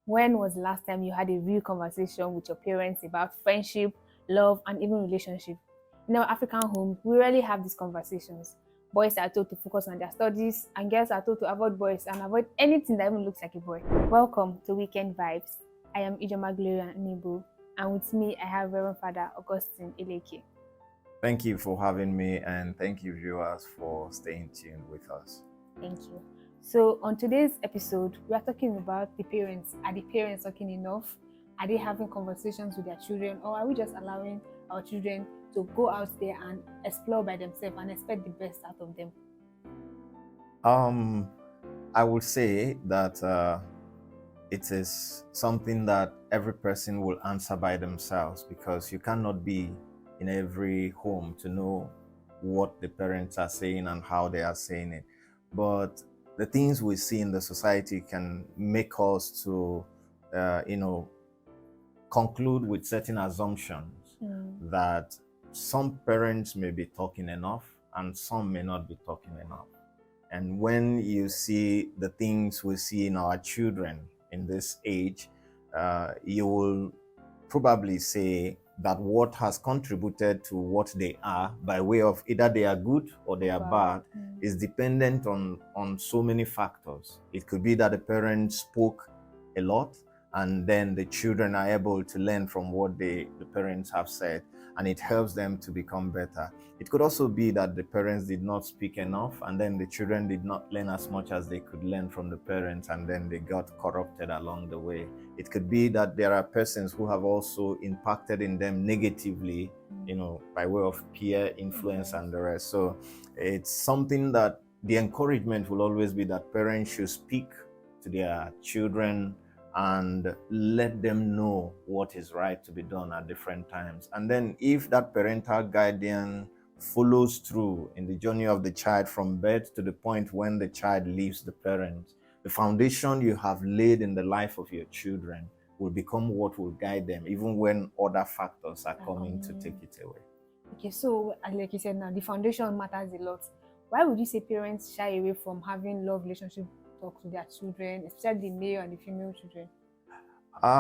When was the last time you had a real conversation with your parents about friendship, love, and even relationship? In our African homes, we rarely have these conversations. Boys are told to focus on their studies, and girls are told to avoid boys and avoid anything that even looks like a boy. Welcome to Weekend Vibes. I am Ijoma Gloria Nibu, and with me I have Reverend Father Augustine Eleke. Thank you for having me, and thank you, viewers, for staying tuned with us. Thank you. So, on today's episode, we are talking about the parents. Are the parents talking enough? Are they having conversations with their children, or are we just allowing our children to go out there and explore by themselves and expect the best out of them? I would say that it is something that every person will answer by themselves, because you cannot be in every home to know what the parents are saying and how they are saying it. But the things we see in the society can make us to, conclude with certain assumptions that some parents may be talking enough and some may not be talking enough. And when you see the things we see in our children in this age, you will probably say that what has contributed to what they are, by way of either they are good or they are bad, is dependent on so many factors. It could be that the parents spoke a lot, and then the children are able to learn from what the parents have said, and it helps them to become better. It could also be that the parents did not speak enough, and then the children did not learn as much as they could learn from the parents, and then they got corrupted along the way. It could be that there are persons who have also impacted in them negatively, by way of peer influence and the rest. So it's something that the encouragement will always be that parents should speak to their children and let them know what is right to be done at different times. And then if that parental guardian follows through in the journey of the child from birth to the point when the child leaves the parent, the foundation you have laid in the life of your children will become what will guide them, even when other factors are coming to take it away. Okay, so like you said now, the foundation matters a lot. Why would you say parents shy away from having love relationship talks with their children, especially the male and the female children?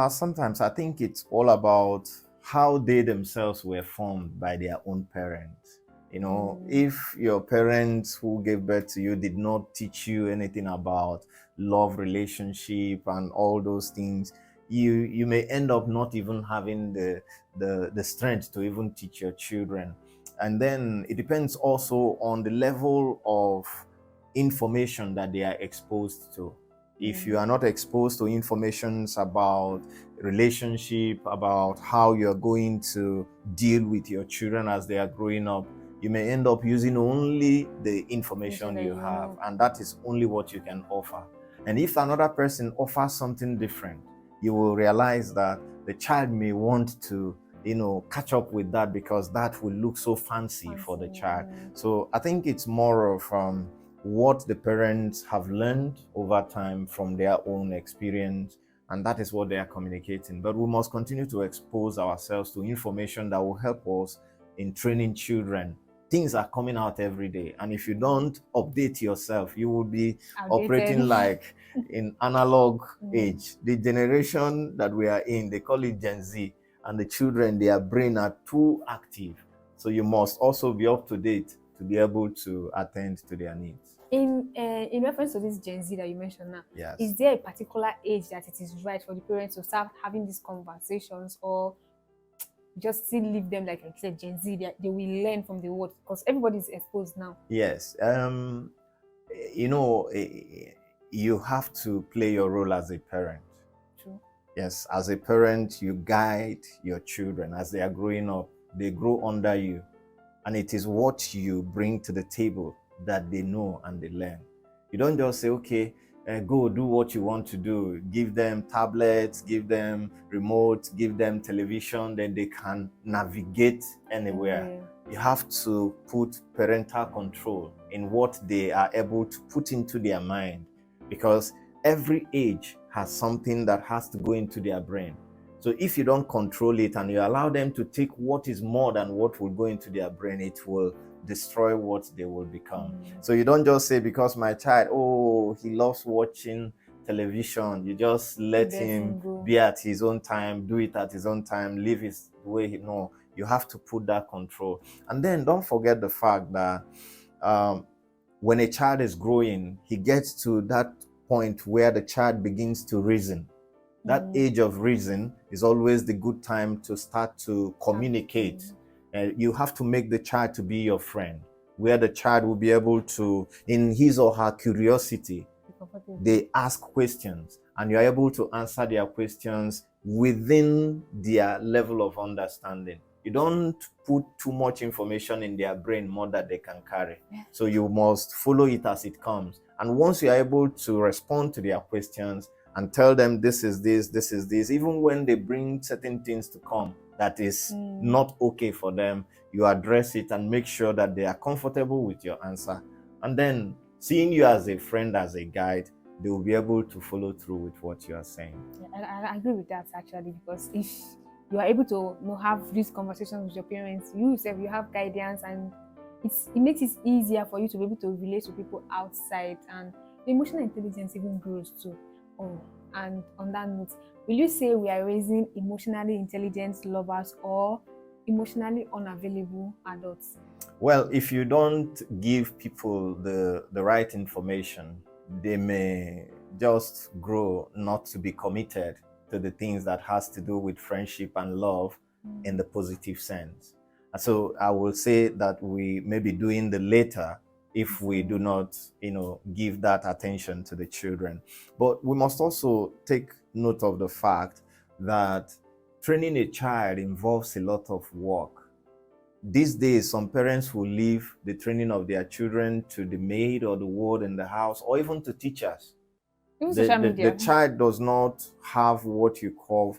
Sometimes I think it's all about how they themselves were formed by their own parents. If your parents who gave birth to you did not teach you anything about love, relationship, and all those things, you may end up not even having the strength to even teach your children. And then it depends also on the level of information that they are exposed to. If you are not exposed to informations about relationship, about how you're going to deal with your children as they are growing up, you may end up using only the information you have, and that is only what you can offer. And if another person offers something different, you will realize that the child may want to catch up with that, because that will look so fancy for the child. So I think it's more of what the parents have learned over time from their own experience, and that is what they are communicating. But we must continue to expose ourselves to information that will help us in training children. Things are coming out every day, and if you don't update yourself, you will be operating like in analog age. The generation that we are in, they call it Gen Z, and the children, their brain are too active. So you must also be up to date to be able to attend to their needs. In reference to this Gen Z that you mentioned now, yes, is there a particular age that it is right for the parents to start having these conversations, or just still leave them like I said, Gen Z, they will learn from the world, because everybody is exposed now? Yes. You have to play your role as a parent. True. Yes, as a parent, you guide your children as they are growing up. They grow under you, and it is what you bring to the table that they know and they learn. You don't just say, okay, go do what you want to do. Give them tablets, give them remotes, give them television, then they can navigate anywhere. You have to put parental control in what they are able to put into their mind, because every age has something that has to go into their brain. So if you don't control it and you allow them to take what is more than what will go into their brain, it will destroy what they will become. So you don't just say, because my child, he loves watching television. You just let Let him him go. be at his own time, do it at his own time, live his way. No, you have to put that control. And then don't forget the fact that when a child is growing, he gets to that point where the child begins to reason. That age of reason is always the good time to start to communicate. You have to make the child to be your friend, where the child will be able to, in his or her curiosity, they ask questions and you're able to answer their questions within their level of understanding. You don't put too much information in their brain more than they can carry. So you must follow it as it comes. And once you're able to respond to their questions and tell them this is this, even when they bring certain things to come that is not okay for them, you address it and make sure that they are comfortable with your answer. And then seeing you as a friend, as a guide, they will be able to follow through with what you are saying. I agree with that actually, because if you are able to have these conversations with your parents, you yourself, you have guidance, and it makes it easier for you to be able to relate to people outside, and emotional intelligence even grows too. Oh, and on that note, will you say we are raising emotionally intelligent lovers or emotionally unavailable adults? Well, if you don't give people the right information, they may just grow not to be committed to the things that has to do with friendship and love in the positive sense. And so I will say that we may be doing the latter if we do not, give that attention to the children. But we must also take note of the fact that training a child involves a lot of work. These days, some parents will leave the training of their children to the maid or the ward in the house, or even to teachers. Social media. The child does not have what you call,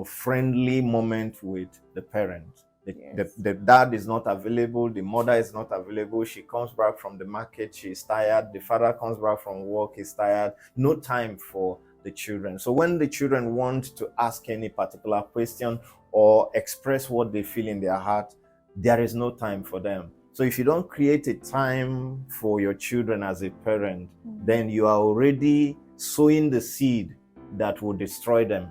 friendly moment with the parent. The dad is not available, the mother is not available. She comes back from the market, she's tired. The father comes back from work, he's tired. No time for the children. So when the children want to ask any particular question or express what they feel in their heart, there is no time for them. So if you don't create a time for your children as a parent, then you are already sowing the seed that will destroy them.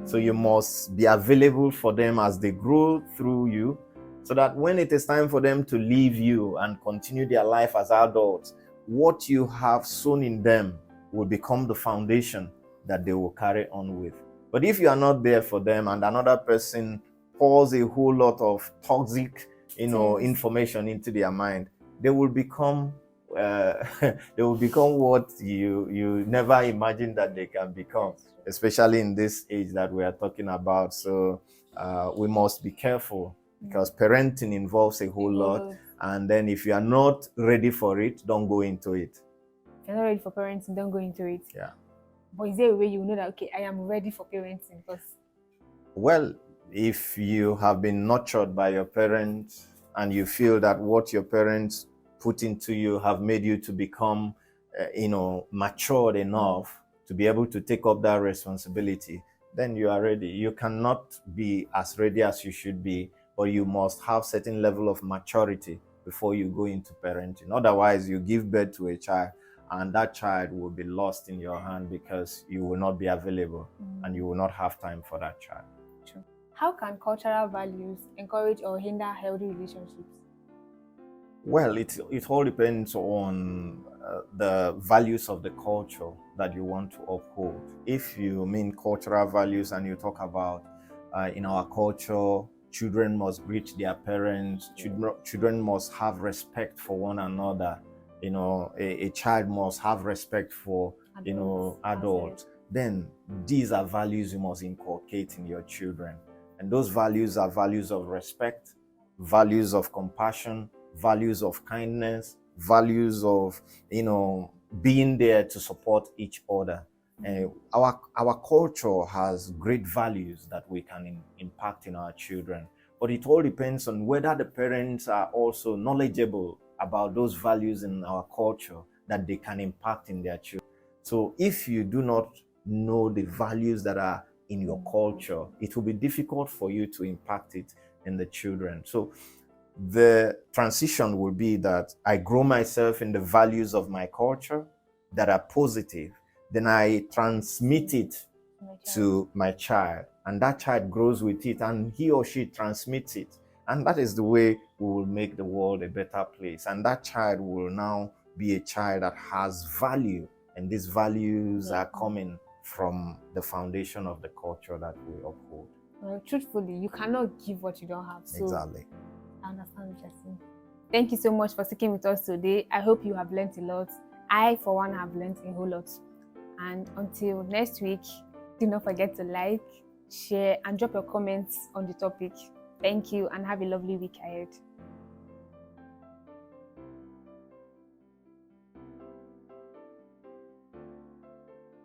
So you must be available for them as they grow through you, so that when it is time for them to leave you and continue their life as adults, what you have sown in them will become the foundation that they will carry on with. But if you are not there for them and another person pours a whole lot of toxic, information into their mind, they will become what you never imagined that they can become, especially in this age that we are talking about. So we must be careful, because parenting involves a whole lot. And then if you are not ready for it, don't go into it. If you're not ready for parenting, don't go into it. Yeah. But is there a way you know that, okay, I am ready for parenting? Well, if you have been nurtured by your parents and you feel that what your parents put into you have made you to become, matured enough to be able to take up that responsibility, then you are ready. You cannot be as ready as you should be, but you must have certain level of maturity before you go into parenting. Otherwise, you give birth to a child and that child will be lost in your hand because you will not be available and you will not have time for that child. True. How can cultural values encourage or hinder healthy relationships? Well, it all depends on the values of the culture that you want to uphold. If you mean cultural values and you talk about in our culture, children must greet their parents, children must have respect for one another, a child must have respect for adults. Then these are values you must inculcate in your children. And those values are values of respect, values of compassion, values of kindness, values of being there to support each other. Our culture has great values that we can impact in our children, but it all depends on whether the parents are also knowledgeable about those values in our culture that they can impact in their children. So if you do not know the values that are in your culture, it will be difficult for you to impact it in the children. So the transition will be that I grow myself in the values of my culture that are positive. then I transmit it My child. to my child, and that child grows with it, and he or she transmits it. And that is the way we will make the world a better place. And that child will now be a child that has value, and these values are coming from the foundation of the culture that we uphold. Well, truthfully, you cannot give what you don't have. So Exactly. I understand what you're saying. Thank you so much for sticking with us today. I hope you have learned a lot. I, for one, have learned a whole lot. And until next week, do not forget to like, share, and drop your comments on the topic. Thank you, and have a lovely week ahead.